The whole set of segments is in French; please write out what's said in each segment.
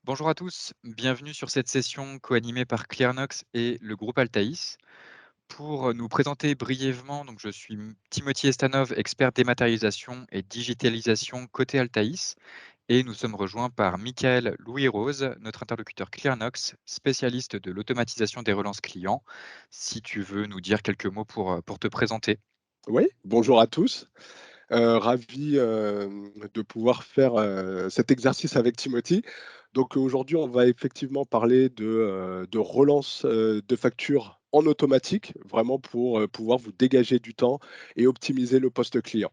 Bonjour à tous, bienvenue sur cette session co-animée par Clearnox et le groupe Altaïs. Pour nous présenter brièvement, donc je suis Timothy Estanov, expert dématérialisation et digitalisation côté Altaïs, et nous sommes rejoints par Michael Louis-Rose, notre interlocuteur Clearnox, spécialiste de l'automatisation des relances clients. Si tu veux nous dire quelques mots pour te présenter. Oui, bonjour à tous. Ravi, de pouvoir faire, cet exercice avec Timothy. Donc aujourd'hui, on va effectivement parler de relance, de factures en automatique, vraiment pour, pouvoir vous dégager du temps et optimiser le poste client.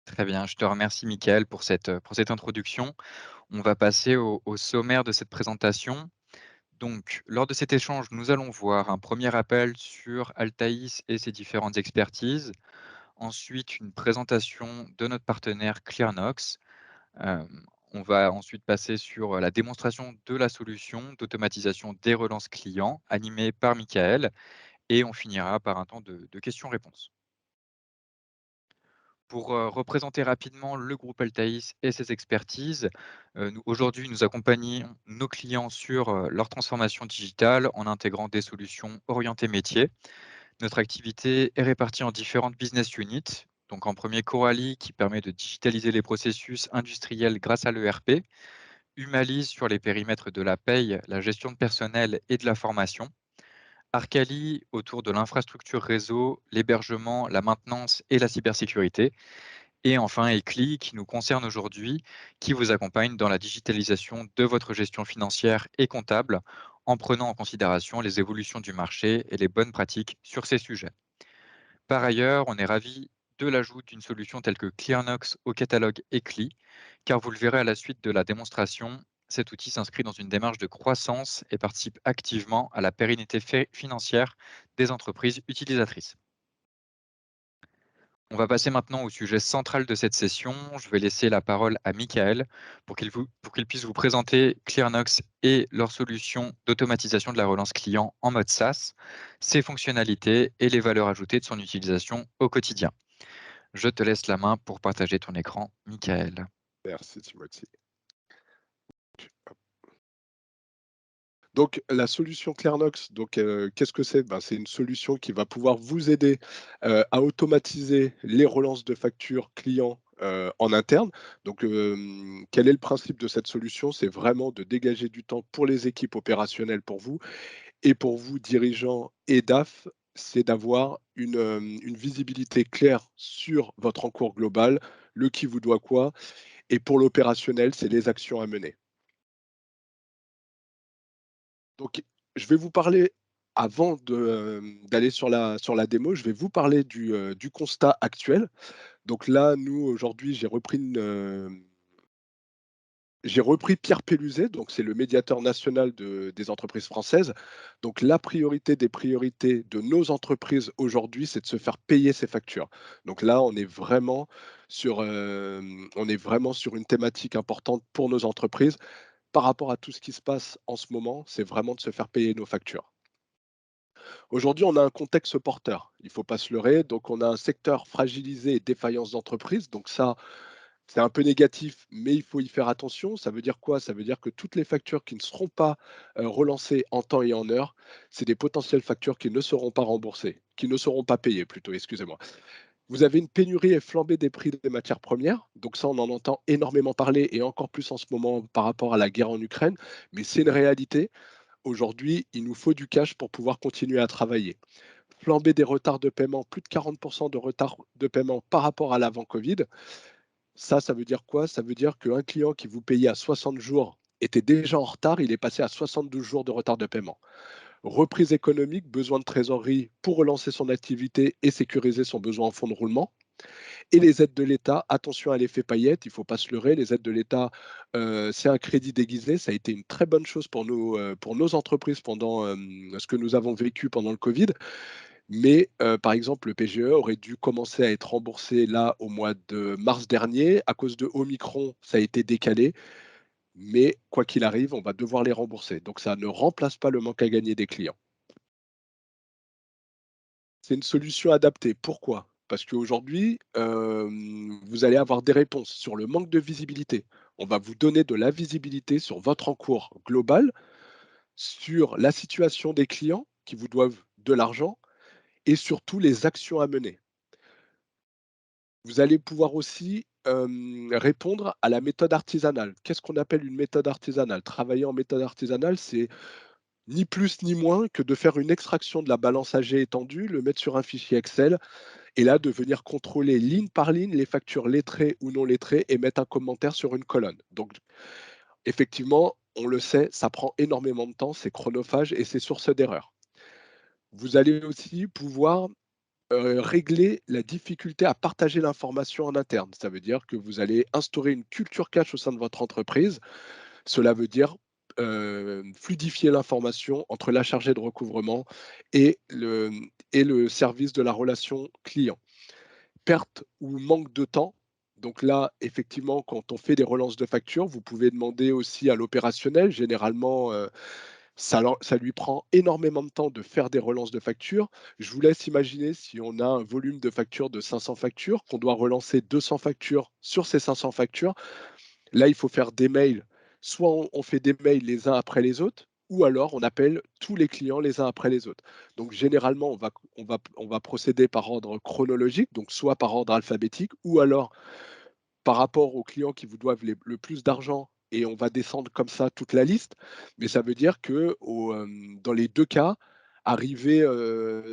Très bien, je te remercie Michael pour cette introduction. On va passer au sommaire de cette présentation. Donc, lors de cet échange, nous allons voir un premier appel sur Altaïs et ses différentes expertises. Ensuite, une présentation de notre partenaire Clearnox. Euh, on va ensuite passer sur la démonstration de la solution d'automatisation des relances clients animée par Michael. Et on finira par un temps de questions-réponses. Pour représenter rapidement le groupe Altaïs et ses expertises, aujourd'hui, nous accompagnons nos clients sur leur transformation digitale en intégrant des solutions orientées métiers. Notre activité est répartie en différentes business units. Donc en premier, Coralie, qui permet de digitaliser les processus industriels grâce à l'ERP. Humalise sur les périmètres de la paye, la gestion de personnel et de la formation. Arcali autour de l'infrastructure réseau, l'hébergement, la maintenance et la cybersécurité. Et enfin, Ecli, qui nous concerne aujourd'hui, qui vous accompagne dans la digitalisation de votre gestion financière et comptable, en prenant en considération les évolutions du marché et les bonnes pratiques sur ces sujets. Par ailleurs, on est ravi de l'ajout d'une solution telle que Clearnox au catalogue Ecli, car vous le verrez à la suite de la démonstration, cet outil s'inscrit dans une démarche de croissance et participe activement à la pérennité financière des entreprises utilisatrices. On va passer maintenant au sujet central de cette session. Je vais laisser la parole à Michael pour qu'il puisse vous présenter Clearnox et leur solution d'automatisation de la relance client en mode SaaS, ses fonctionnalités et les valeurs ajoutées de son utilisation au quotidien. Je te laisse la main pour partager ton écran, Michael. Merci Timothy. Donc la solution Clearnox, donc qu'est-ce que c'est? Ben, c'est une solution qui va pouvoir vous aider, à automatiser les relances de factures clients, en interne. Donc quel est le principe de cette solution? C'est vraiment de dégager du temps pour les équipes opérationnelles pour vous et pour vous dirigeants et DAF, c'est d'avoir une visibilité claire sur votre encours global, le qui vous doit quoi et pour l'opérationnel, c'est les actions à mener. Donc, je vais vous parler avant d'aller sur la démo, je vais vous parler du constat actuel. Donc là, nous, aujourd'hui, j'ai repris Pierre Pelluzet, donc c'est le médiateur national des entreprises françaises. Donc la priorité des priorités de nos entreprises aujourd'hui, c'est de se faire payer ses factures. Donc là, on est vraiment sur une thématique importante pour nos entreprises. Par rapport à tout ce qui se passe en ce moment, c'est vraiment de se faire payer nos factures. Aujourd'hui, on a un contexte porteur, il ne faut pas se leurrer. Donc, on a un secteur fragilisé et défaillance d'entreprise. Donc ça, c'est un peu négatif, mais il faut y faire attention. Ça veut dire quoi? Ça veut dire que toutes les factures qui ne seront pas relancées en temps et en heure, c'est des potentielles factures qui ne seront pas remboursées, qui ne seront pas payées plutôt, excusez-moi. Vous avez une pénurie et flambée des prix des matières premières. Donc ça, on en entend énormément parler et encore plus en ce moment par rapport à la guerre en Ukraine. Mais c'est une réalité. Aujourd'hui, il nous faut du cash pour pouvoir continuer à travailler. Flambée des retards de paiement, plus de 40% de retard de paiement par rapport à l'avant Covid. Ça veut dire quoi? Ça veut dire qu'un client qui vous payait à 60 jours était déjà en retard, il est passé à 72 jours de retard de paiement. Reprise économique, besoin de trésorerie pour relancer son activité et sécuriser son besoin en fonds de roulement. Et les aides de l'État, attention à l'effet paillette, il ne faut pas se leurrer, les aides de l'État, c'est un crédit déguisé. Ça a été une très bonne chose pour nos entreprises pendant ce que nous avons vécu pendant le Covid. Mais par exemple, le PGE aurait dû commencer à être remboursé là au mois de mars dernier. À cause de Omicron, ça a été décalé. Mais quoi qu'il arrive, on va devoir les rembourser. Donc ça ne remplace pas le manque à gagner des clients. C'est une solution adaptée. Pourquoi? Parce qu'aujourd'hui, vous allez avoir des réponses sur le manque de visibilité. On va vous donner de la visibilité sur votre encours global, sur la situation des clients qui vous doivent de l'argent et surtout les actions à mener. Vous allez pouvoir aussi, répondre à la méthode artisanale. Qu'est-ce qu'on appelle une méthode artisanale? Travailler en méthode artisanale, c'est ni plus ni moins que de faire une extraction de la balance AG étendue, le mettre sur un fichier Excel et là de venir contrôler ligne par ligne les factures lettrées ou non lettrées et mettre un commentaire sur une colonne. Donc effectivement, on le sait, ça prend énormément de temps, c'est chronophage et c'est source d'erreur. Vous allez aussi pouvoir régler la difficulté à partager l'information en interne. Ça veut dire que vous allez instaurer une culture cache au sein de votre entreprise. Cela veut dire fluidifier l'information entre la chargée de recouvrement et le service de la relation client. Perte ou manque de temps. Donc là, effectivement, quand on fait des relances de factures, vous pouvez demander aussi à l'opérationnel. Généralement, ça lui prend énormément de temps de faire des relances de factures. Je vous laisse imaginer si on a un volume de factures de 500 factures, qu'on doit relancer 200 factures sur ces 500 factures. Là, il faut faire des mails. Soit on fait des mails les uns après les autres, ou alors on appelle tous les clients les uns après les autres. Donc généralement, on va procéder par ordre chronologique, donc soit par ordre alphabétique, ou alors par rapport aux clients qui vous doivent le plus d'argent et on va descendre comme ça toute la liste. Mais ça veut dire que dans les deux cas, arrivé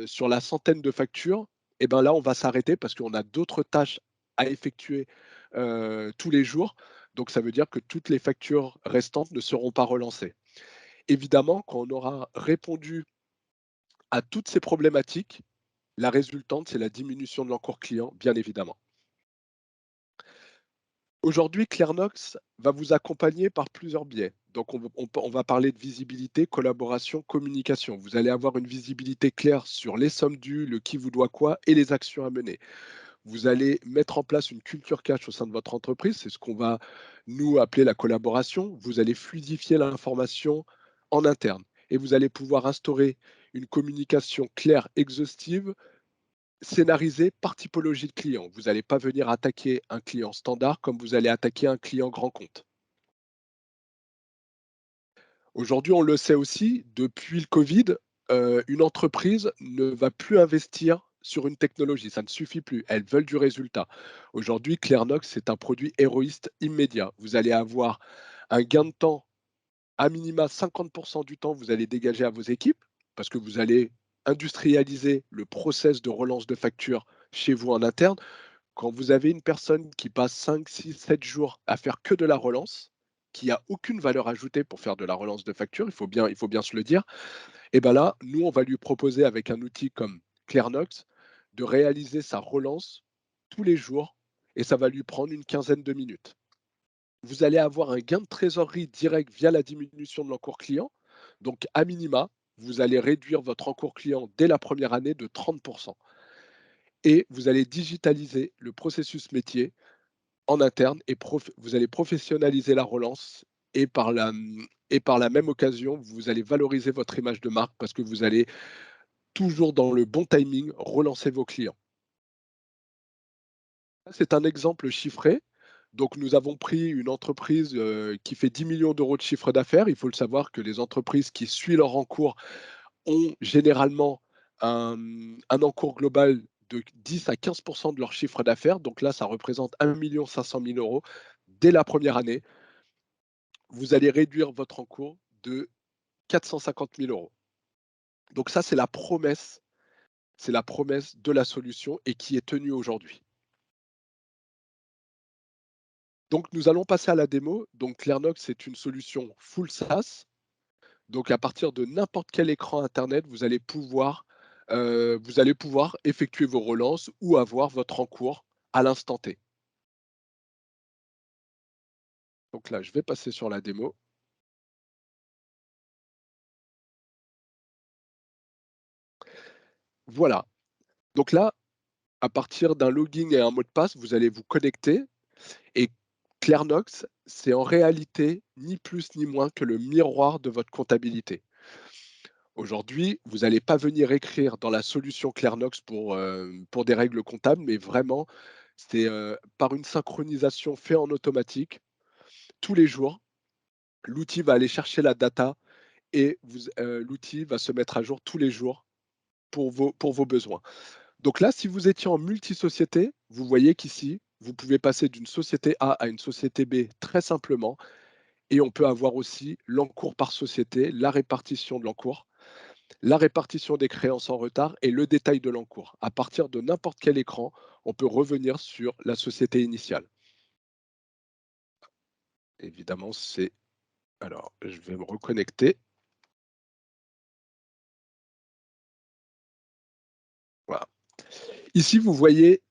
sur la centaine de factures, et ben là, on va s'arrêter parce qu'on a d'autres tâches à effectuer tous les jours. Donc ça veut dire que toutes les factures restantes ne seront pas relancées. Évidemment, quand on aura répondu à toutes ces problématiques, la résultante, c'est la diminution de l'encours client, bien évidemment. Aujourd'hui, Clarnox va vous accompagner par plusieurs biais. Donc, on va parler de visibilité, collaboration, communication. Vous allez avoir une visibilité claire sur les sommes dues, le qui vous doit quoi et les actions à mener. Vous allez mettre en place une culture cash au sein de votre entreprise. C'est ce qu'on va nous appeler la collaboration. Vous allez fluidifier l'information en interne et vous allez pouvoir instaurer une communication claire, exhaustive, scénarisé par typologie de client. Vous n'allez pas venir attaquer un client standard comme vous allez attaquer un client grand compte. Aujourd'hui, on le sait aussi, depuis le Covid, une entreprise ne va plus investir sur une technologie, ça ne suffit plus. Elles veulent du résultat. Aujourd'hui, Clarnox, c'est un produit héroïste immédiat. Vous allez avoir un gain de temps, à minima 50% du temps, vous allez dégager à vos équipes parce que vous allez industrialiser le process de relance de facture chez vous en interne. Quand vous avez une personne qui passe 5, 6, 7 jours à faire que de la relance, qui a aucune valeur ajoutée pour faire de la relance de facture, il faut bien se le dire, et ben là, nous, on va lui proposer avec un outil comme Clarnox de réaliser sa relance tous les jours et ça va lui prendre une quinzaine de minutes. Vous allez avoir un gain de trésorerie direct via la diminution de l'encours client. Donc, à minima, vous allez réduire votre encours client dès la première année de 30%. Et vous allez digitaliser le processus métier en interne et vous allez professionnaliser la relance et par la même occasion, vous allez valoriser votre image de marque parce que vous allez toujours dans le bon timing relancer vos clients. C'est un exemple chiffré. Donc nous avons pris une entreprise, qui fait 10 millions d'euros de chiffre d'affaires. Il faut le savoir que les entreprises qui suivent leur encours ont généralement un encours global de 10 à 15 de leur chiffre d'affaires. Donc là, ça représente 1 500 000 € dès la première année. Vous allez réduire votre encours de 450 000 euros. Donc ça, c'est la promesse de la solution et qui est tenue aujourd'hui. Donc nous allons passer à la démo. Donc Clarnox, c'est une solution full SaaS. Donc à partir de n'importe quel écran internet, vous allez pouvoir effectuer vos relances ou avoir votre encours à l'instant T. Donc là, je vais passer sur la démo. Voilà. Donc là, à partir d'un login et un mot de passe, vous allez vous connecter et Clarnox, c'est en réalité ni plus ni moins que le miroir de votre comptabilité. Aujourd'hui, vous n'allez pas venir écrire dans la solution Clarnox pour des règles comptables, mais vraiment, c'est par une synchronisation fait en automatique. tous les jours, l'outil va aller chercher la data et l'outil va se mettre à jour tous les jours pour vos besoins. Donc là, si vous étiez en multi-société, vous voyez qu'ici, vous pouvez passer d'une société A à une société B très simplement et on peut avoir aussi l'encours par société, la répartition de l'encours, la répartition des créances en retard et le détail de l'encours. À partir de n'importe quel écran, on peut revenir sur la société initiale. Évidemment, c'est alors, je vais me reconnecter. Voilà. Ici, vous voyez,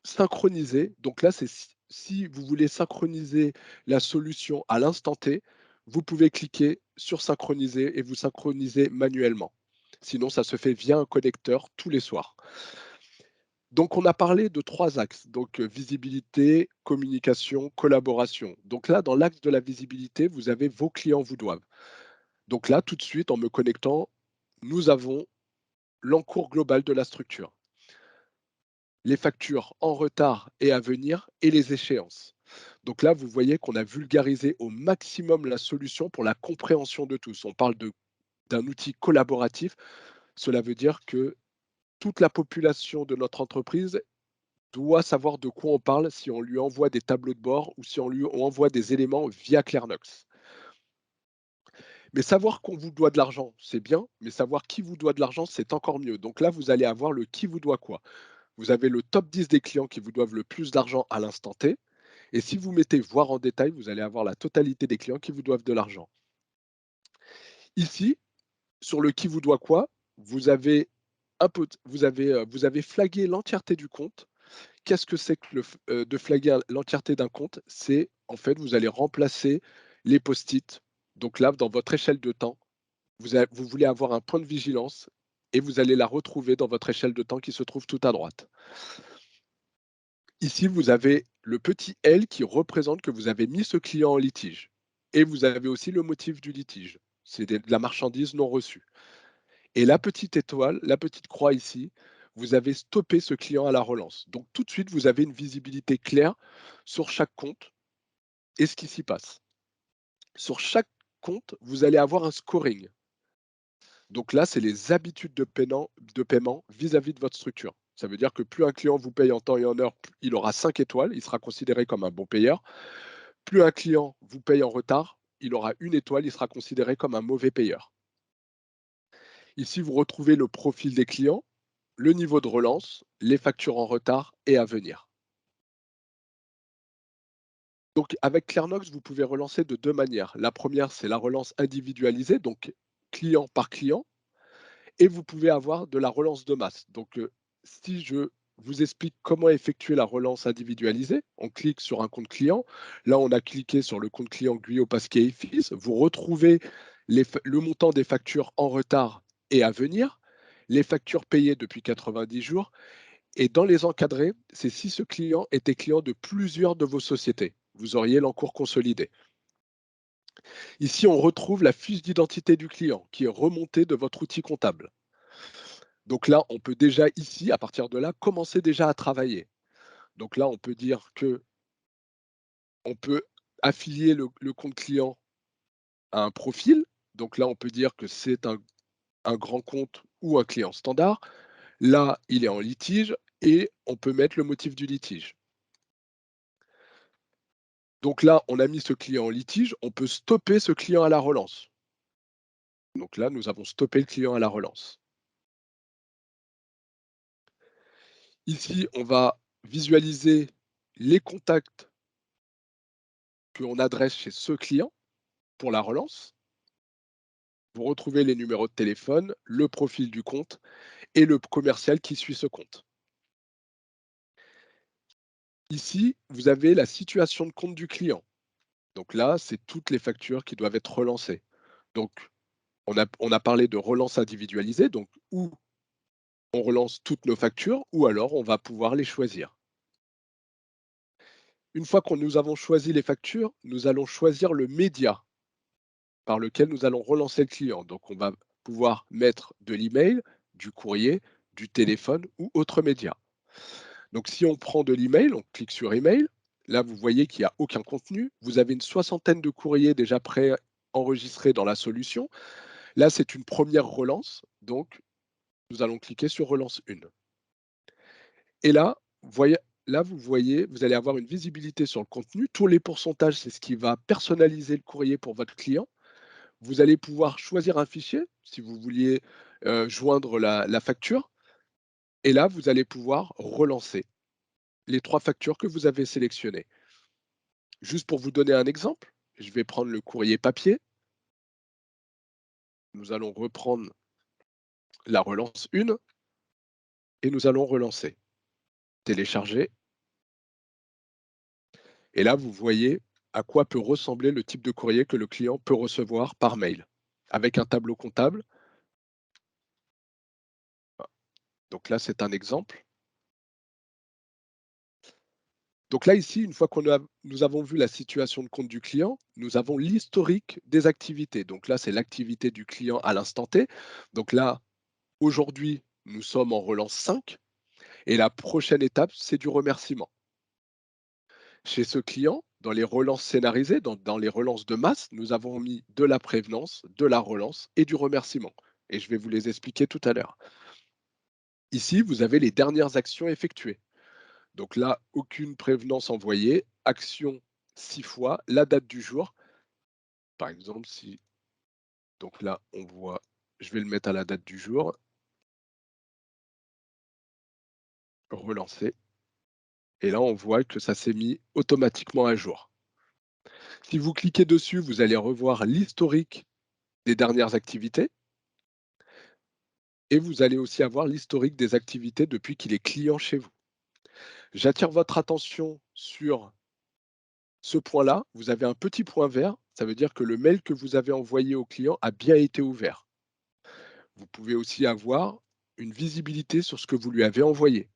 synchroniser. Donc là, c'est si vous voulez synchroniser la solution à l'instant T, vous pouvez cliquer sur synchroniser et vous synchroniser manuellement. Sinon, ça se fait via un connecteur tous les soirs. Donc on a parlé de 3 axes, donc visibilité, communication, collaboration. Donc là, dans l'axe de la visibilité, vous avez vos clients vous doivent. Donc là, tout de suite, en me connectant, nous avons l'encours global de la structure, les factures en retard et à venir et les échéances. Donc là, vous voyez qu'on a vulgarisé au maximum la solution pour la compréhension de tous. On parle d'un outil collaboratif. Cela veut dire que toute la population de notre entreprise doit savoir de quoi on parle si on lui envoie des tableaux de bord ou si on lui envoie des éléments via Clearnox. Mais savoir qu'on vous doit de l'argent, c'est bien, mais savoir qui vous doit de l'argent, c'est encore mieux. Donc là, vous allez avoir le qui vous doit quoi. Vous avez le top 10 des clients qui vous doivent le plus d'argent à l'instant T. Et si vous mettez voir en détail, vous allez avoir la totalité des clients qui vous doivent de l'argent. Ici, sur le qui vous doit quoi, vous avez vous avez flagué l'entièreté du compte. Qu'est-ce que c'est que de flaguer l'entièreté d'un compte? C'est en fait, vous allez remplacer les post-it. Donc là, dans votre échelle de temps, vous voulez avoir un point de vigilance et vous allez la retrouver dans votre échelle de temps qui se trouve tout à droite. Ici, vous avez le petit L qui représente que vous avez mis ce client en litige. Et vous avez aussi le motif du litige. C'est de la marchandise non reçue. Et la petite étoile, la petite croix ici, vous avez stoppé ce client à la relance. Donc tout de suite, vous avez une visibilité claire sur chaque compte et ce qui s'y passe. Sur chaque compte, vous allez avoir un scoring. Donc là, c'est les habitudes de paiement vis-à-vis de votre structure. Ça veut dire que plus un client vous paye en temps et en heure, il aura 5 étoiles, il sera considéré comme un bon payeur. Plus un client vous paye en retard, il aura 1 étoile, il sera considéré comme un mauvais payeur. Ici, vous retrouvez le profil des clients, le niveau de relance, les factures en retard et à venir. Donc avec Clearnox, vous pouvez relancer de 2 manières. La première, c'est la relance individualisée, donc client par client. Et vous pouvez avoir de la relance de masse. Donc, si je vous explique comment effectuer la relance individualisée, on clique sur un compte client. Là, on a cliqué sur le compte client Guyot Pasquier et Fils. Vous retrouvez le montant des factures en retard et à venir, les factures payées depuis 90 jours. Et dans les encadrés, c'est si ce client était client de plusieurs de vos sociétés. Vous auriez l'encours consolidé. Ici, on retrouve la fiche d'identité du client qui est remontée de votre outil comptable. Donc là, on peut déjà ici, à partir de là, commencer déjà à travailler. Donc là, on peut dire que on peut affilier le compte client à un profil. Donc là, on peut dire que c'est un grand compte ou un client standard. Là, il est en litige et on peut mettre le motif du litige. Donc là, on a mis ce client en litige, on peut stopper ce client à la relance. Donc là, nous avons stoppé le client à la relance. Ici, on va visualiser les contacts qu'on adresse chez ce client pour la relance. Vous retrouvez les numéros de téléphone, le profil du compte et le commercial qui suit ce compte. Ici, vous avez la situation de compte du client. Donc là, c'est toutes les factures qui doivent être relancées. Donc, on a parlé de relance individualisée, donc ou on relance toutes nos factures, ou alors on va pouvoir les choisir. Une fois que nous avons choisi les factures, nous allons choisir le média par lequel nous allons relancer le client. Donc, on va pouvoir mettre de l'email, du courrier, du téléphone ou autre média. Donc, si on prend de l'email, on clique sur email. Là, vous voyez qu'il n'y a aucun contenu. Vous avez une soixantaine de courriers déjà pré-enregistrés dans la solution. Là, c'est une première relance. Donc, nous allons cliquer sur relance 1. Et là, vous voyez, vous allez avoir une visibilité sur le contenu. Tous les pourcentages, c'est ce qui va personnaliser le courrier pour votre client. Vous allez pouvoir choisir un fichier si vous vouliez joindre la facture. Et là, vous allez pouvoir relancer les 3 factures que vous avez sélectionnées. Juste pour vous donner un exemple, je vais prendre le courrier papier. Nous allons reprendre la relance 1 et nous allons relancer. Télécharger. Et là, vous voyez à quoi peut ressembler le type de courrier que le client peut recevoir par mail, avec un tableau comptable. Donc là, c'est un exemple. Donc là, ici, une fois nous avons vu la situation de compte du client, nous avons l'historique des activités. Donc là, c'est l'activité du client à l'instant T. Donc là, aujourd'hui, nous sommes en relance 5 et la prochaine étape, c'est du remerciement. Chez ce client, dans les relances scénarisées, dans les relances de masse, nous avons mis de la prévenance, de la relance et du remerciement. Et je vais vous les expliquer tout à l'heure. Ici, vous avez les dernières actions effectuées. Donc là, aucune prévenance envoyée, action 6 fois, la date du jour. Par exemple, si donc là, on voit, je vais le mettre à la date du jour, relancer. Et là, on voit que ça s'est mis automatiquement à jour. Si vous cliquez dessus, vous allez revoir l'historique des dernières activités. Et vous allez aussi avoir l'historique des activités depuis qu'il est client chez vous. J'attire votre attention sur ce point-là. Vous avez un petit point vert, ça veut dire que le mail que vous avez envoyé au client a bien été ouvert. Vous pouvez aussi avoir une visibilité sur ce que vous lui avez envoyé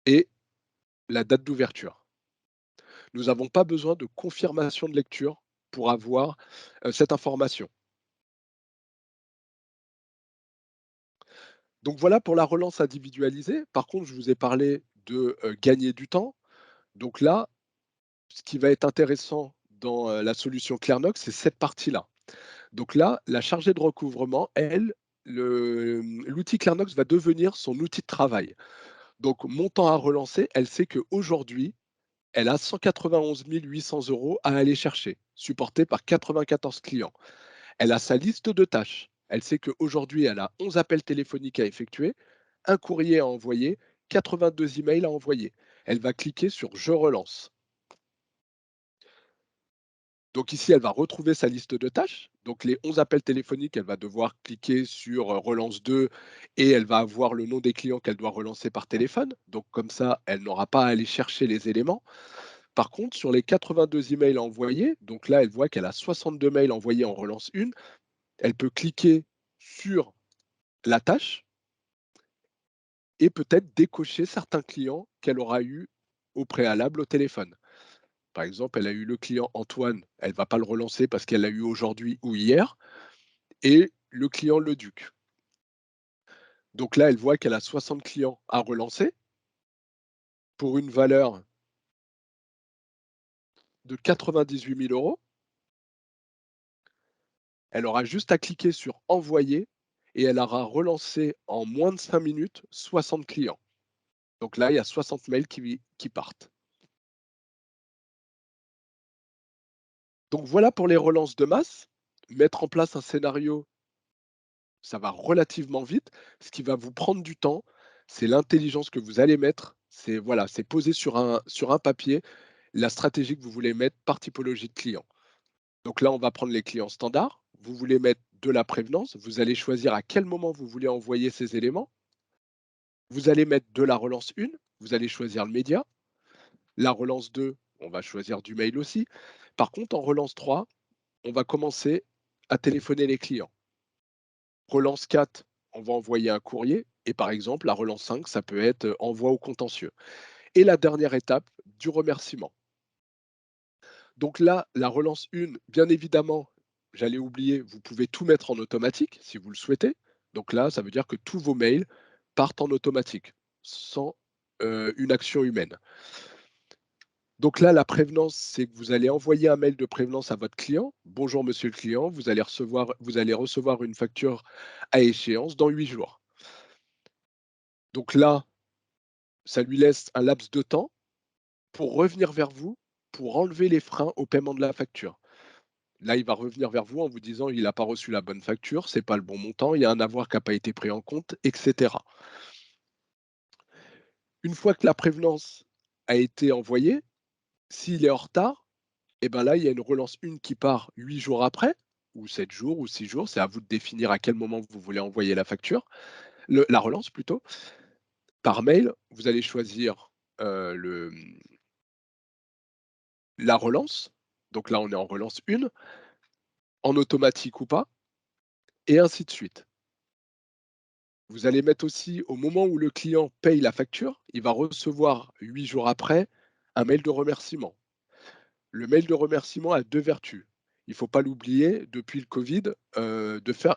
et la date d'ouverture. Nous n'avons pas besoin de confirmation de lecture pour avoir cette information. Donc voilà pour la relance individualisée. Par contre, je vous ai parlé de gagner du temps. Donc là, ce qui va être intéressant dans la solution Clearnox, c'est cette partie-là. Donc là, la chargée de recouvrement, elle, l'outil Clearnox va devenir son outil de travail. Donc, montant à relancer, elle sait qu'aujourd'hui, elle a 191 800 € à aller chercher, supporté par 94 clients. Elle a sa liste de tâches. Elle sait qu'aujourd'hui, elle a 11 appels téléphoniques à effectuer, un courrier à envoyer, 82 emails à envoyer. Elle va cliquer sur Je relance. Donc ici, elle va retrouver sa liste de tâches. Donc les 11 appels téléphoniques, elle va devoir cliquer sur relance 2 et elle va avoir le nom des clients qu'elle doit relancer par téléphone. Donc comme ça, elle n'aura pas à aller chercher les éléments. Par contre, sur les 82 emails envoyés, donc là, elle voit qu'elle a 62 mails envoyés en relance 1. Elle peut cliquer sur la tâche et peut-être décocher certains clients qu'elle aura eu au préalable au téléphone. Par exemple, elle a eu le client Antoine, elle ne va pas le relancer parce qu'elle l'a eu aujourd'hui ou hier, et le client Leduc. Donc là, elle voit qu'elle a 60 clients à relancer pour une valeur de 98 000 euros. Elle aura juste à cliquer sur envoyer et elle aura relancé en moins de 5 minutes 60 clients. Donc là, il y a 60 mails qui partent. Donc voilà pour les relances de masse. Mettre en place un scénario, ça va relativement vite. Ce qui va vous prendre du temps, c'est l'intelligence que vous allez mettre. C'est voilà, c'est poser sur un papier la stratégie que vous voulez mettre par typologie de client. Donc là, on va prendre les clients standards. Vous voulez mettre de la prévenance. Vous allez choisir à quel moment vous voulez envoyer ces éléments. Vous allez mettre de la relance 1. Vous allez choisir le média. La relance 2, on va choisir du mail aussi. Par contre, en relance 3, on va commencer à téléphoner les clients. Relance 4, on va envoyer un courrier. Et par exemple, la relance 5, ça peut être envoi au contentieux. Et la dernière étape, du remerciement. Donc là, la relance 1, bien évidemment, j'allais oublier, vous pouvez tout mettre en automatique si vous le souhaitez. Donc là, ça veut dire que tous vos mails partent en automatique, sans une action humaine. Donc là, la prévenance, c'est que vous allez envoyer un mail de prévenance à votre client. «Bonjour monsieur le client, vous allez recevoir une facture à échéance dans 8 jours». Donc là, ça lui laisse un laps de temps pour revenir vers vous, pour enlever les freins au paiement de la facture. Là, il va revenir vers vous en vous disant: «Il n'a pas reçu la bonne facture, c'est pas le bon montant, il y a un avoir qui n'a pas été pris en compte» et cetera. Une fois que la prévenance a été envoyée, s'il est en retard, et ben là, il y a une relance 1 qui part 8 jours après, ou 7 jours ou 6 jours, c'est à vous de définir à quel moment vous voulez envoyer la facture, la relance plutôt. Par mail, vous allez choisir, la relance, donc là, on est en relance 1, en automatique ou pas, et ainsi de suite. Vous allez mettre aussi au moment où le client paye la facture, il va recevoir 8 jours après un mail de remerciement. Le mail de remerciement a 2 vertus. Il ne faut pas l'oublier, depuis le Covid, de faire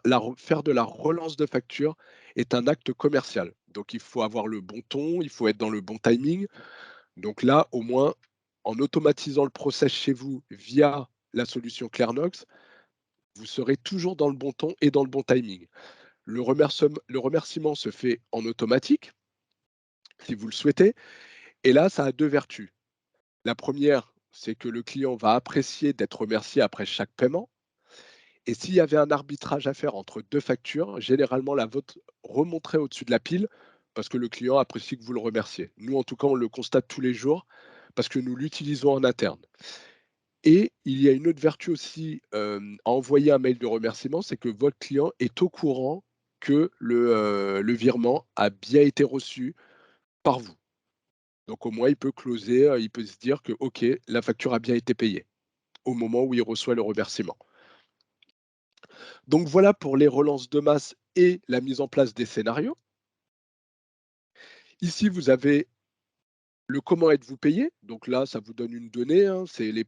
de la relance de facture est un acte commercial. Donc il faut avoir le bon ton, il faut être dans le bon timing. Donc là, au moins, en automatisant le process chez vous via la solution Clairnox, vous serez toujours dans le bon ton et dans le bon timing. Le remerciement se fait en automatique, si vous le souhaitez, et là, ça a 2 vertus. La première, c'est que le client va apprécier d'être remercié après chaque paiement. Et s'il y avait un arbitrage à faire entre 2 factures, généralement la vôtre remonterait au-dessus de la pile parce que le client apprécie que vous le remerciez. Nous, en tout cas, on le constate tous les jours parce que nous l'utilisons en interne. Et il y a une autre vertu aussi, à envoyer un mail de remerciement, c'est que votre client est au courant que le virement a bien été reçu par vous. Donc au moins il peut closer, il peut se dire que: «OK, la facture a bien été payée», au moment où il reçoit le remerciement. Donc voilà pour les relances de masse et la mise en place des scénarios. Ici, vous avez le comment êtes-vous payé. Donc là, ça vous donne une donnée, hein, c'est les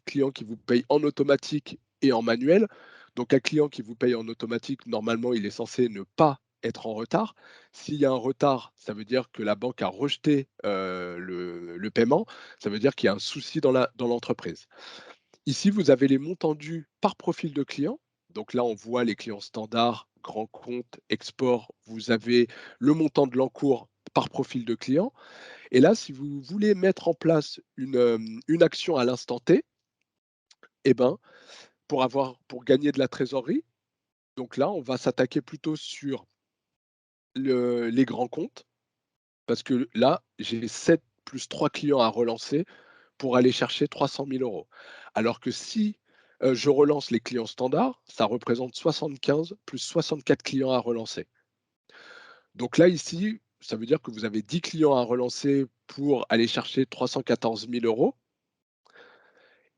clients qui vous payent en automatique et en manuel. Donc un client qui vous paye en automatique, normalement, il est censé ne pas être en retard. S'il y a un retard, ça veut dire que la banque a rejeté, le paiement. Ça veut dire qu'il y a un souci dans l'entreprise. Ici, vous avez les montants dus par profil de client. Donc là, on voit les clients standards, grands comptes, export. Vous avez le montant de l'encours par profil de client. Et là, si vous voulez mettre en place une action à l'instant T, eh ben, pour gagner de la trésorerie, donc là, on va s'attaquer plutôt sur les grands comptes, parce que là, j'ai 7 plus 3 clients à relancer pour aller chercher 300 000 euros. Alors que si, je relance les clients standards, ça représente 75 plus 64 clients à relancer. Donc là, ici, ça veut dire que vous avez 10 clients à relancer pour aller chercher 314 000 euros,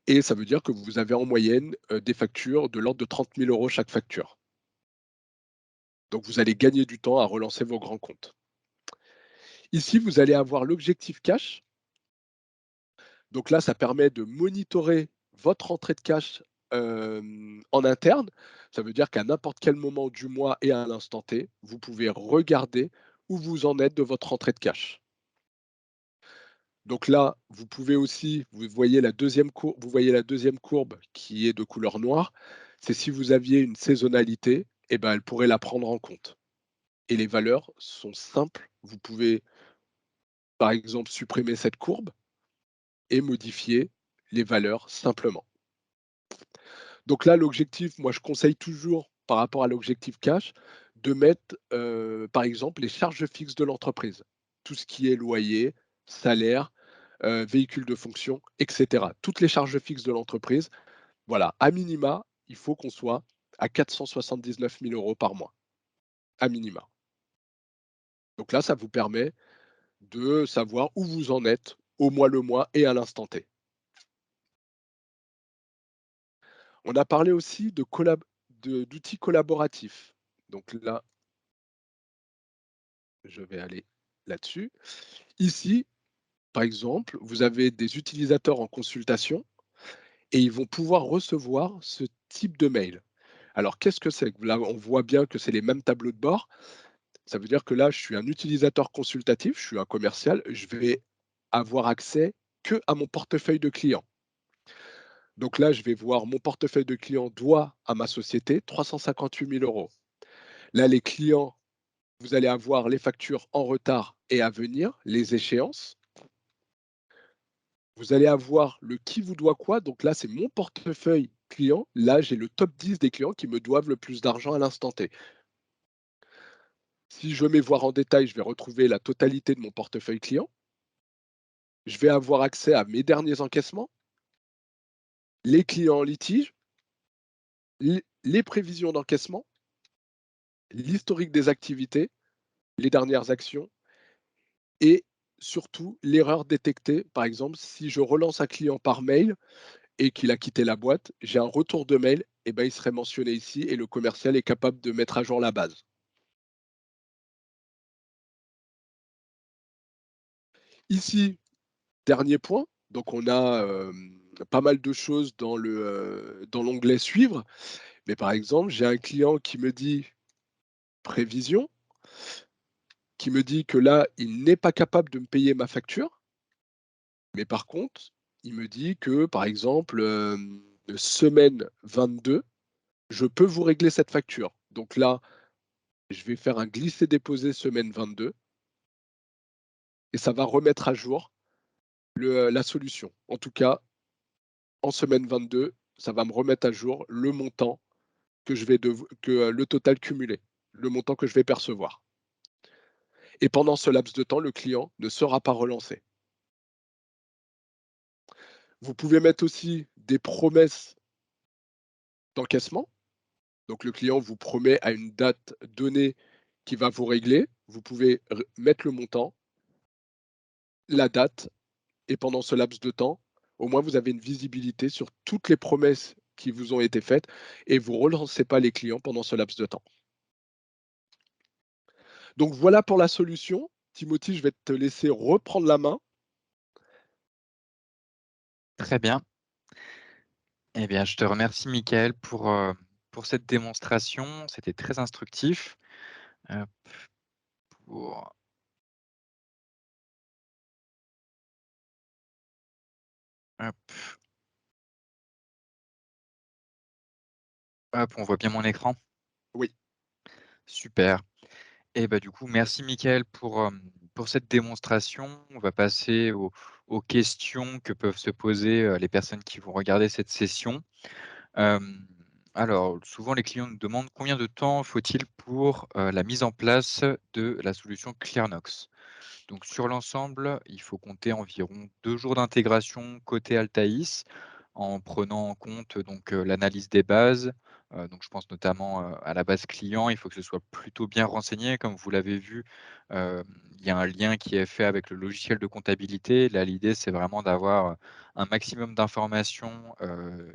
et ça veut dire que vous avez en moyenne, des factures de l'ordre de 30 000 euros chaque facture. Donc vous allez gagner du temps à relancer vos grands comptes. Ici, vous allez avoir l'objectif cash. Donc là, ça permet de monitorer votre entrée de cash, en interne. Ça veut dire qu'à n'importe quel moment du mois et à l'instant T, vous pouvez regarder où vous en êtes de votre entrée de cash. Donc là, vous pouvez aussi, vous voyez la deuxième courbe qui est de couleur noire, c'est si vous aviez une saisonnalité, et ben, elle pourrait la prendre en compte, et les valeurs sont simples. Vous pouvez, par exemple, supprimer cette courbe et modifier les valeurs simplement. Donc là, l'objectif, moi, je conseille toujours, par rapport à l'objectif cash, de mettre, par exemple, les charges fixes de l'entreprise. Tout ce qui est loyer, salaire, véhicule de fonction, et cetera. Toutes les charges fixes de l'entreprise, voilà, à minima, il faut qu'on soit à 479 000 € par mois, à minima. Donc là, ça vous permet de savoir où vous en êtes au mois le mois et à l'instant T. On a parlé aussi d'outils collaboratifs. Donc là, je vais aller là-dessus. Ici, par exemple, vous avez des utilisateurs en consultation et ils vont pouvoir recevoir ce type de mail. Alors, qu'est-ce que c'est? Là, on voit bien que c'est les mêmes tableaux de bord. Ça veut dire que là, je suis un utilisateur consultatif, je suis un commercial, je vais avoir accès que à mon portefeuille de clients. Donc là, je vais voir mon portefeuille de clients doit à ma société 358 000 euros. Là, les clients, vous allez avoir les factures en retard et à venir, les échéances. Vous allez avoir le qui vous doit quoi. Donc là, c'est mon portefeuille client. Là, j'ai le top 10 des clients qui me doivent le plus d'argent à l'instant T. Si je mets voir en détail, je vais retrouver la totalité de mon portefeuille client. Je vais avoir accès à mes derniers encaissements, les clients en litige, les prévisions d'encaissement, l'historique des activités, les dernières actions et surtout l'erreur détectée. Par exemple, si je relance un client par mail et qu'il a quitté la boîte, j'ai un retour de mail, et ben, il serait mentionné ici et le commercial est capable de mettre à jour la base. Ici, dernier point, donc on a pas mal de choses dans l'onglet suivre, mais par exemple, j'ai un client qui me dit prévision, qui me dit que là, il n'est pas capable de me payer ma facture, mais par contre, il me dit que, par exemple, semaine 22, je peux vous régler cette facture. Donc là, je vais faire un glisser-déposer semaine 22 et ça va remettre à jour la solution. En tout cas, en semaine 22, ça va me remettre à jour le montant le total cumulé, le montant que je vais percevoir. Et pendant ce laps de temps, le client ne sera pas relancé. Vous pouvez mettre aussi des promesses d'encaissement. Donc le client vous promet à une date donnée qu'il va vous régler. Vous pouvez mettre le montant, la date, et pendant ce laps de temps, au moins vous avez une visibilité sur toutes les promesses qui vous ont été faites et vous ne relancez pas les clients pendant ce laps de temps. Donc voilà pour la solution. Timothy, je vais te laisser reprendre la main. Très bien. Eh bien, je te remercie Michael pour cette démonstration. C'était très instructif. Hop, pour hop, hop, on voit bien mon écran? Oui, Super. Et bah, du coup, merci Michael pour cette démonstration. On va passer aux questions que peuvent se poser, les personnes qui vont regarder cette session. Hem, alors, souvent les clients nous demandent combien de temps faut-il pour, la mise en place de la solution ClearNox? Donc sur l'ensemble, il faut compter environ 2 jours d'intégration côté Altaïs, en prenant en compte donc, l'analyse des bases. Donc je pense notamment, à la base client. Il faut que ce soit plutôt bien renseigné. Comme vous l'avez vu, il y a un lien qui est fait avec le logiciel de comptabilité. Là, l'idée, c'est vraiment d'avoir, un maximum d'informations,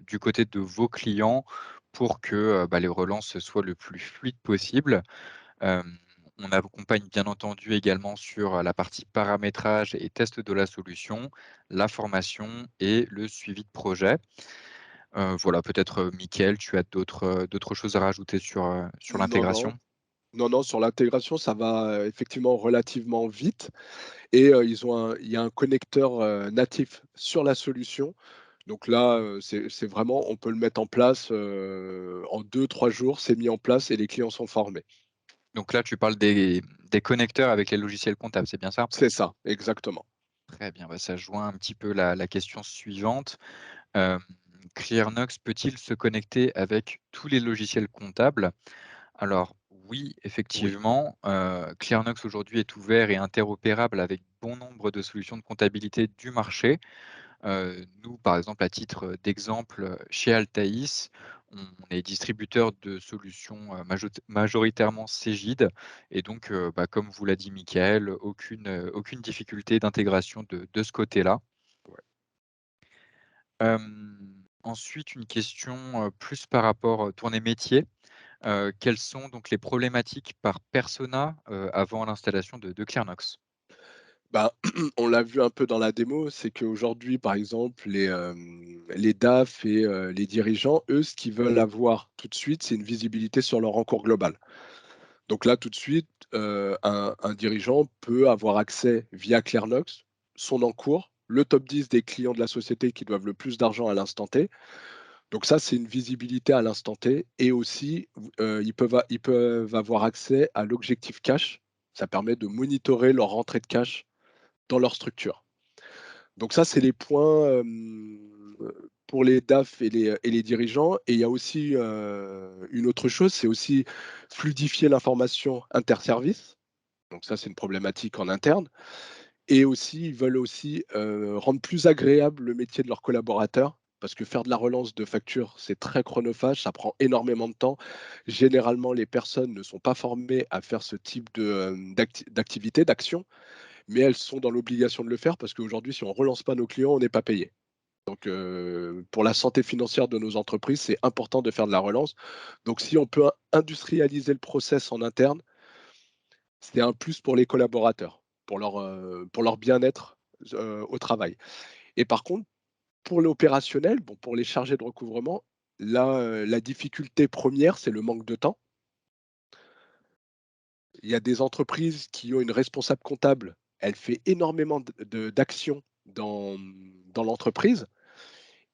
du côté de vos clients pour que, bah, les relances soient le plus fluides possible. Hem, on accompagne bien entendu également sur, la partie paramétrage et test de la solution, la formation et le suivi de projet. Voilà, peut-être, Mickaël, tu as d'autres choses à rajouter sur non, non. l'intégration? Non, non, sur l'intégration, ça va, effectivement relativement vite et il y a un connecteur, natif sur la solution. Donc là, c'est vraiment on peut le mettre en place, en 2 3 jours, c'est mis en place et les clients sont formés. Donc là, tu parles des connecteurs avec les logiciels comptables, c'est bien ça? C'est ça, exactement. Très bien, bah, ça joint un petit peu la question suivante. Hem, ClearNox peut-il se connecter avec tous les logiciels comptables? Alors oui, Oui, effectivement, ClearNox aujourd'hui est ouvert et interopérable avec bon nombre de solutions de comptabilité du marché. Nous, par exemple, à titre d'exemple, chez Altaïs, on est distributeur de solutions, majoritairement Cegid et donc, bah, comme vous l'a dit Michael, aucune difficulté d'intégration de ce côté-là. ouais. Ensuite, une question, plus par rapport, tournée métier. Quelles sont donc les problématiques par persona, avant l'installation de ClearNox? Bah, on l'a vu un peu dans la démo, c'est qu'aujourd'hui, par exemple, les DAF et les dirigeants, eux, ce qu'ils veulent avoir tout de suite, c'est une visibilité sur leur encours global. Donc là, tout de suite, un dirigeant peut avoir accès via Clearnox, son encours, le top 10 des clients de la société qui doivent le plus d'argent à l'instant T. Donc ça, c'est une visibilité à l'instant T et aussi, ils peuvent avoir accès à l'objectif cash. Ça permet de monitorer leur rentrée de cash dans leur structure. Donc ça, c'est les points, pour les DAF et les dirigeants et il y a aussi, une autre chose, c'est aussi fluidifier l'information interservices. Donc ça, c'est une problématique en interne et aussi, ils veulent aussi, rendre plus agréable le métier de leurs collaborateurs parce que faire de la relance de factures, c'est très chronophage, ça prend énormément de temps. Généralement, les personnes ne sont pas formées à faire ce type d'activité, d'action, mais elles sont dans l'obligation de le faire parce qu'aujourd'hui, si on ne relance pas nos clients, on n'est pas payé. Donc, pour la santé financière de nos entreprises, c'est important de faire de la relance. Donc si on peut industrialiser le process en interne, c'est un plus pour les collaborateurs, pour leur bien-être, au travail. Et par contre, pour l'opérationnel, bon, pour les chargés de recouvrement, là, la difficulté première, c'est le manque de temps. Il y a des entreprises qui ont une responsable comptable, elle fait énormément d'actions dans l'entreprise.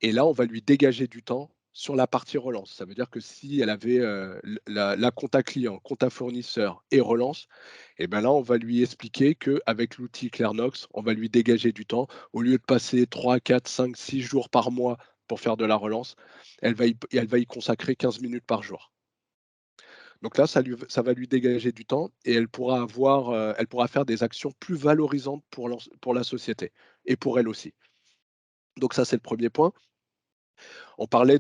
Et là, on va lui dégager du temps sur la partie relance. Ça veut dire que si elle avait, la compta client, compta fournisseur et relance, et ben là, on va lui expliquer qu'avec l'outil Clearnox, on va lui dégager du temps. Au lieu de passer 3, 4, 5, 6 jours par mois pour faire de la relance, elle va y consacrer 15 minutes par jour. Donc là, ça va lui dégager du temps et elle pourra faire des actions plus valorisantes pour la société et pour elle aussi. Donc ça, c'est le premier point. On parlait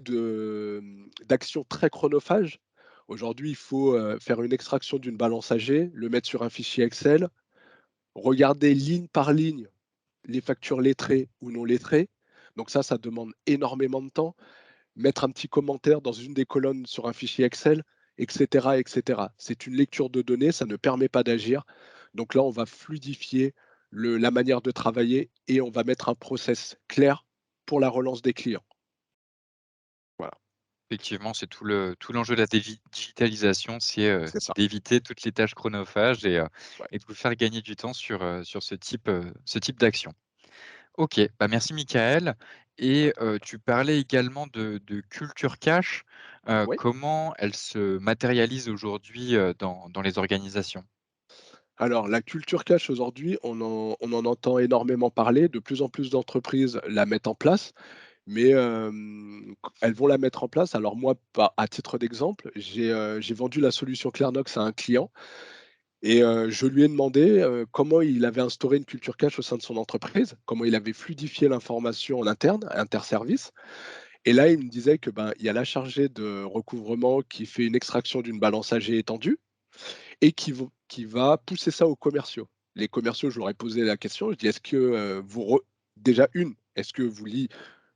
d'actions très chronophages. Aujourd'hui, il faut, faire une extraction d'une balance AG, le mettre sur un fichier Excel, regarder ligne par ligne les factures lettrées ou non lettrées. Donc ça demande énormément de temps. Mettre un petit commentaire dans une des colonnes sur un fichier Excel et cetera et cetera. C'est une lecture de données, ça ne permet pas d'agir. Donc là, on va fluidifier la manière de travailler et on va mettre un process clair pour la relance des clients. Voilà, Effectivement, c'est tout l'enjeu de la digitalisation, c'est c'est ça. d'éviter toutes les tâches chronophages Ouais. et de vous faire gagner du temps sur ce type d'action. OK, bah, merci Michael Ouais. et tu parlais également de culture cash. Ouais. Comment elle se matérialise aujourd'hui, dans les organisations? Alors, la culture cash aujourd'hui, on en entend énormément parler. De plus en plus d'entreprises la mettent en place, mais elles vont la mettre en place. Alors moi, à titre d'exemple, j'ai vendu la solution Clearnox à un client et je lui ai demandé, comment il avait instauré une culture cash au sein de son entreprise, comment il avait fluidifié l'information en interne, interservice. Et là, il me disait que, ben, il y a la chargée de recouvrement qui fait une extraction d'une balance AG étendue et qui va pousser ça aux commerciaux. Les commerciaux, je leur ai posé la question, je dis: «Est-ce que, déjà est-ce que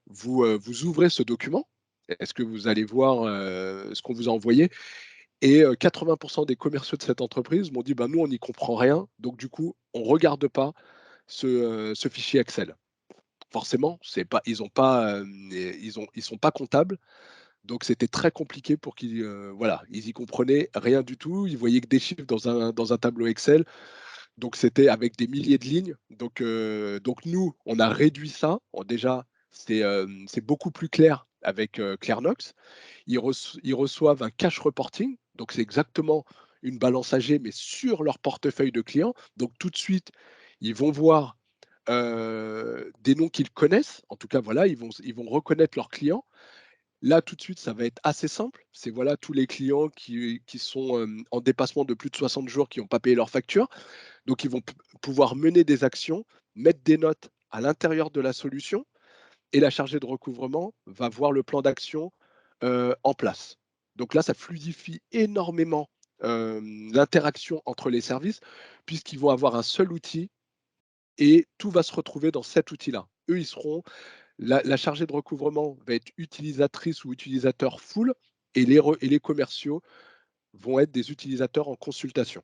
vous ouvrez ce document? Est-ce que vous allez voir, ce qu'on vous a envoyé?» Et 80 des commerciaux de cette entreprise m'ont dit: «Bah, nous, on n'y comprend rien, donc du coup, on ne regarde pas ce fichier Excel». Forcément, c'est pas ils sont pas comptables, donc c'était très compliqué pour qu'ils, voilà, ils y comprenaient rien du tout. Ils voyaient que des chiffres dans un tableau Excel, donc c'était avec des milliers de lignes. Donc nous, on a réduit ça. Bon déjà, c'est beaucoup plus clair avec, Clearnox. Ils reçoivent un cash reporting, donc c'est exactement une balance AG, mais sur leur portefeuille de clients. Donc tout de suite, ils vont voir, des noms qu'ils connaissent. En tout cas, voilà, ils vont reconnaître leurs clients. Là, tout de suite, ça va être assez simple. C'est voilà tous les clients qui sont, en dépassement de plus de 60 jours, qui n'ont pas payé leurs factures. Donc ils vont pouvoir mener des actions, mettre des notes à l'intérieur de la solution et la chargée de recouvrement va voir le plan d'action, en place. Donc là, ça fluidifie énormément, l'interaction entre les services puisqu'ils vont avoir un seul outil et tout va se retrouver dans cet outil-là. Eux, ils seront la chargée de recouvrement va être utilisatrice ou utilisateur full et les commerciaux vont être des utilisateurs en consultation.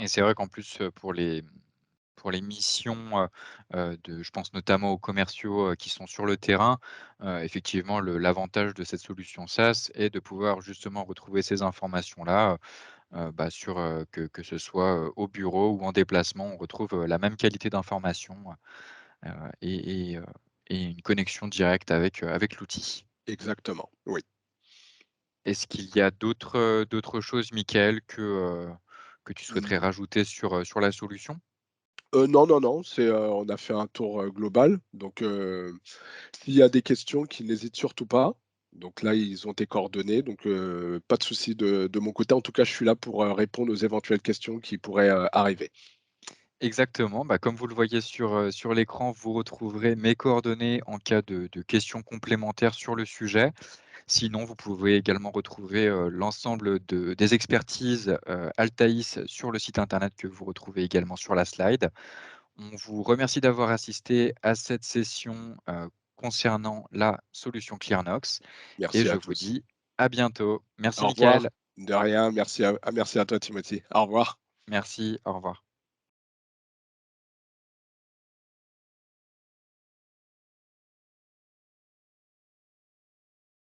Et c'est vrai qu'en plus, pour les missions, je pense notamment aux commerciaux, qui sont sur le terrain, effectivement l'avantage de cette solution SaaS est de pouvoir justement retrouver ces informations-là, sur, que ce soit, au bureau ou en déplacement, on retrouve, la même qualité d'information, heu et et une connexion directe avec l'outil. Exactement, oui. Est-ce qu'il y a d'autres choses, Michael, que tu souhaiterais Mmh. rajouter sur la solution? Non, non, non, on a fait un tour, global, donc s'il y a des questions, qu'ils n'hésitent surtout pas. Donc là, ils ont tes coordonnées, donc pas de souci de mon côté. En tout cas, je suis là pour, répondre aux éventuelles questions qui pourraient, arriver. Exactement, bah, comme vous le voyez sur l'écran, vous retrouverez mes coordonnées en cas de questions complémentaires sur le sujet. Sinon, vous pouvez également retrouver, l'ensemble des expertises, Altaïs sur le site internet que vous retrouvez également sur la slide. On vous remercie d'avoir assisté à cette session, concernant la solution ClearNox et Merci je à vous tous. dis à bientôt. Merci Au revoir. Michael. De rien, merci à toi Timothy. Au revoir. Merci, au revoir.